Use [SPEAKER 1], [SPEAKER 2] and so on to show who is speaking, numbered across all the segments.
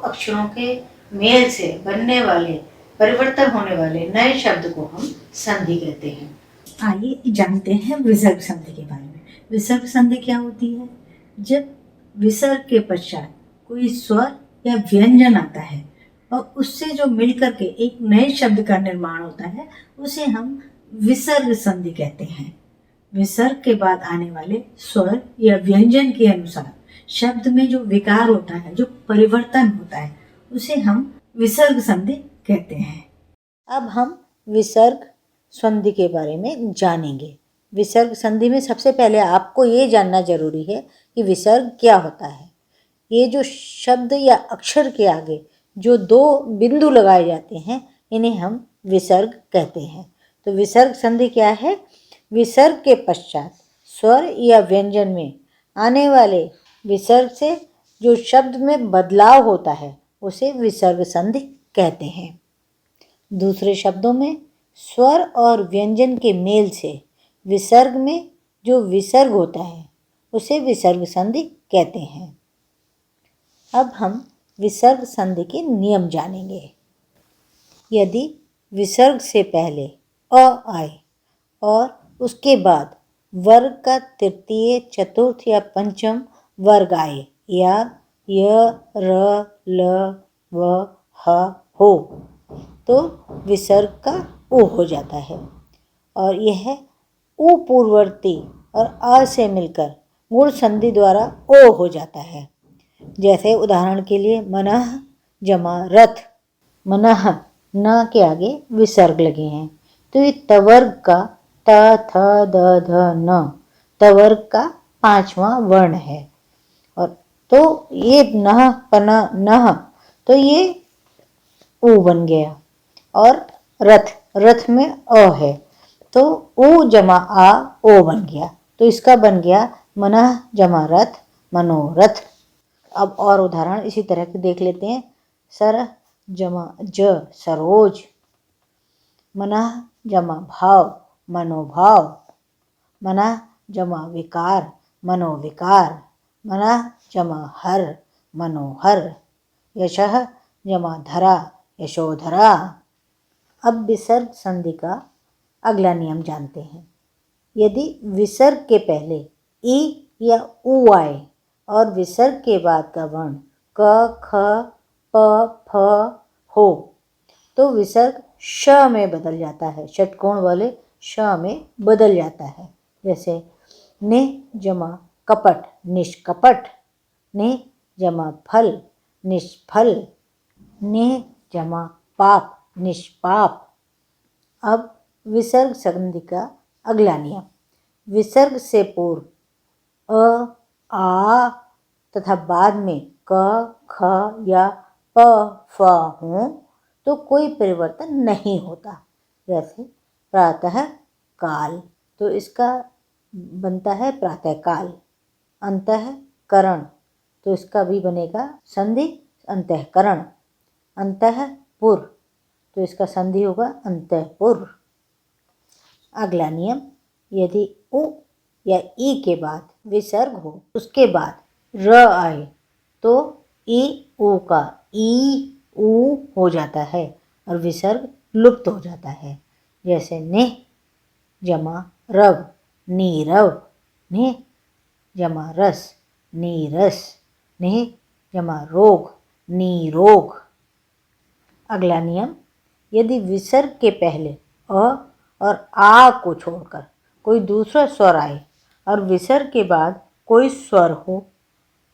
[SPEAKER 1] अक्षरों के मेल से बनने वाले, परिवर्तन होने वाले नए शब्द को हम संधि कहते हैं। आइए जानते हैं विसर्ग संधि के बारे में। विसर्ग संधि क्या होती है? जब विसर्ग के पश्चात कोई स्वर या व्यंजन आता है और उससे जो मिलकर के एक नए शब्द का निर्माण होता है, उसे हम विसर्ग संधि कहते हैं। विसर्ग के बाद आने वाले स्वर या व्यंजन के अनुसार शब्द में जो विकार होता है, जो परिवर्तन होता है, उसे हम विसर्ग संधि कहते हैं। अब हम विसर्ग संधि के बारे में जानेंगे। विसर्ग संधि में सबसे पहले आपको ये जानना जरूरी है कि विसर्ग क्या होता है। ये जो शब्द या अक्षर के आगे जो दो बिंदु लगाए जाते हैं, इन्हें हम विसर्ग कहते हैं। तो विसर्ग संधि क्या है? विसर्ग के पश्चात स्वर या व्यंजन में आने वाले विसर्ग से जो शब्द में बदलाव होता है, उसे विसर्ग संधि कहते हैं। दूसरे शब्दों में स्वर और व्यंजन के मेल से विसर्ग में जो विसर्ग होता है, उसे विसर्ग संधि कहते हैं। अब हम विसर्ग संधि के नियम जानेंगे। यदि विसर्ग से पहले अ आए और उसके बाद वर्ग का तृतीय, चतुर्थ या पंचम वर्ग आए, या य, र, ल, व, ह हो, तो विसर्ग का उ हो जाता है और यह उ पूर्ववर्ती और अ से मिलकर मूल संधि द्वारा ओ हो जाता है। जैसे उदाहरण के लिए मनः जमा रथ, मनः न के आगे विसर्ग लगे हैं, तो ये तवर्ग का त, थ, द, ध, न, तवर्ग का 5वां वर्ण है। और तो ये नह, पन, नह, तो ये उ बन गया। और रथ, रथ में अ है, तो उ जमा आ ओ बन गया, तो इसका बन गया मनः जमा रथ, मनोरथ। अब और उदाहरण इसी तरह के देख लेते हैं। सर जमा ज, सरोज, मनः जमा भाव, मनोभाव, मनः जमा विकार, मनोविकार, मनः जमा हर, मनोहर, यशः जमा धरा, यशोधरा। अब विसर्ग संधि का अगला नियम जानते हैं। यदि विसर्ग के पहले ई या उ आए और विसर्ग के बाद का वर्ण क, ख, प, फ हो, तो विसर्ग श में बदल जाता है, षटकोण वाले श में बदल जाता है। जैसे ने जमा कपट, निष्कपट, ने जमा फल, निष्फल, ने जमा पाप, निष्पाप। अब विसर्ग संधि का अगला नियम। विसर्ग से पूर्व अ, आ तथा बाद में क, ख या प, फ हो, तो कोई परिवर्तन नहीं होता। जैसे प्रातः काल, तो इसका बनता है प्रातः काल। अंतःकरण, तो इसका भी बनेगा संधि अंतःकरण। अंतःपुर, तो इसका संधि होगा अंतःपुर। अगला नियम, यदि उ या ई के बाद विसर्ग हो, उसके बाद र आए, तो ई उ का ई उ हो जाता है और विसर्ग लुप्त हो जाता है। जैसे ने जमा रव, नीरव, ने जमा रस, नीरस, ने जमा रोग, नीरोग। अगला नियम, यदि विसर्ग के पहले अ और आ को छोड़कर कोई दूसरा स्वर आए और विसर्ग के बाद कोई स्वर हो,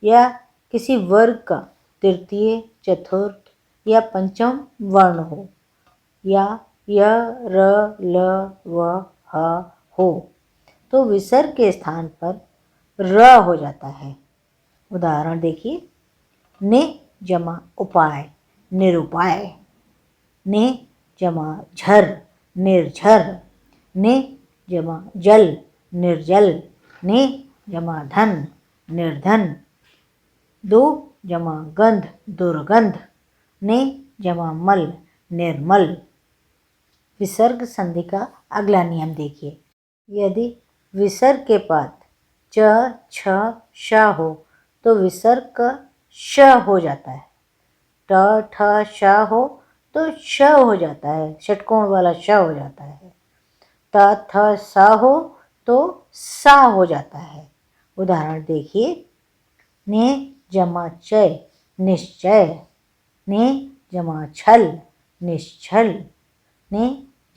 [SPEAKER 1] या किसी वर्ग का तृतीय, चतुर्थ या पंचम वर्ण हो, या य, र, ल, व, ह हो, तो विसर्ग के स्थान पर र हो जाता है। उदाहरण देखिए, ने जमा उपाय, निरुपाय, ने जमा झर, निर्झर, ने जमा जल, निर्जल, ने जमा धन, निर्धन, दो जमा गंध, दुर्गंध, ने जमा मल, निर्मल। विसर्ग संधि का अगला नियम देखिए। यदि विसर्ग के बाद च, छ, श हो, तो विसर्ग का श हो जाता है ट ठ श हो तो श हो जाता है, षटकोण वाला श हो जाता है। त थ स हो तो सा हो जाता है। उदाहरण देखिए, ने जमा चय निश्चय, ने जमा छल निश्छल, ने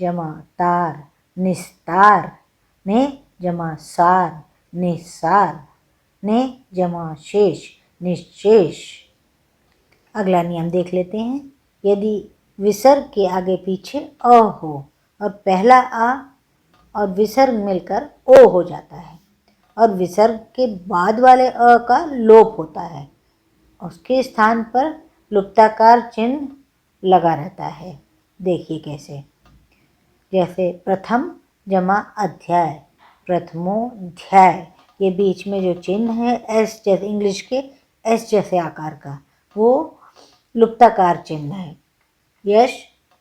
[SPEAKER 1] जमा तार निस्तार, ने जमा सार निस्सार, ने जमा शेष निश्शेष। अगला नियम देख लेते हैं। यदि विसर्ग के आगे पीछे अ हो और पहला आ और विसर्ग मिलकर ओ हो जाता है और विसर्ग के बाद वाले अ का लोप होता है, उसके स्थान पर लुप्ताकार चिन्ह लगा रहता है। देखिए कैसे, जैसे प्रथम जमा अध्याय, प्रथमोध्याय, ये बीच में जो चिन्ह है एस जैसे इंग्लिश के एस जैसे आकार का, वो लुप्ताकार चिन्ह है। यश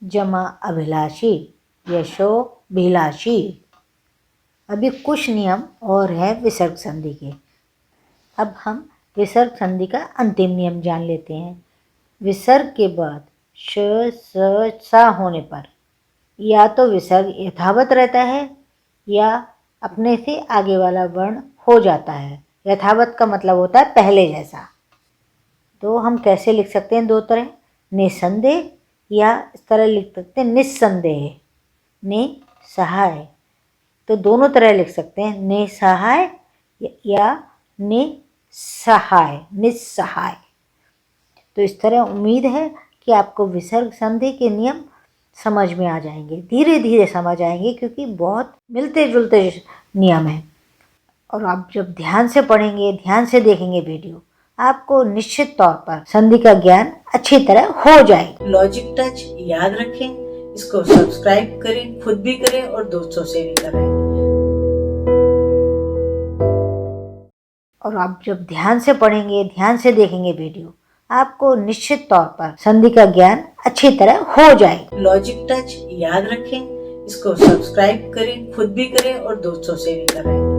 [SPEAKER 1] जमा अभिलाषी, यशोभिलाषी। अभी कुछ नियम और है विसर्ग संधि के। अब हम विसर्ग संधि का अंतिम नियम जान लेते हैं। विसर्ग के बाद श स सा होने पर या तो विसर्ग यथावत रहता है या अपने से आगे वाला वर्ण हो जाता है। यथावत का मतलब होता है पहले जैसा। तो हम कैसे लिख सकते हैं? दो तरह, निसंदेह या इस तरह लिख सकते हैं निस्संदेह, ने सहाय। तो दोनों तरह लिख सकते हैं, ने सहाय या ने सहाय, निस्सहाय। तो इस तरह उम्मीद है कि आपको विसर्ग संधि के नियम समझ में आ जाएंगे, धीरे धीरे समझ आएंगे, क्योंकि बहुत मिलते जुलते नियम हैं। और आप जब ध्यान से पढ़ेंगे, ध्यान से देखेंगे वीडियो, आपको निश्चित तौर पर संधि का ज्ञान अच्छी तरह हो जाएगा। लॉजिक टच याद रखें, इसको सब्सक्राइब करें, खुद भी करें और दोस्तों से भी करें। और आप जब ध्यान से पढ़ेंगे, ध्यान से देखेंगे वीडियो, आपको निश्चित तौर पर संधि का ज्ञान अच्छी तरह हो जाएगा। लॉजिक टच याद रखें, इसको सब्सक्राइब करें, खुद भी करें और दोस्तों से भी करें।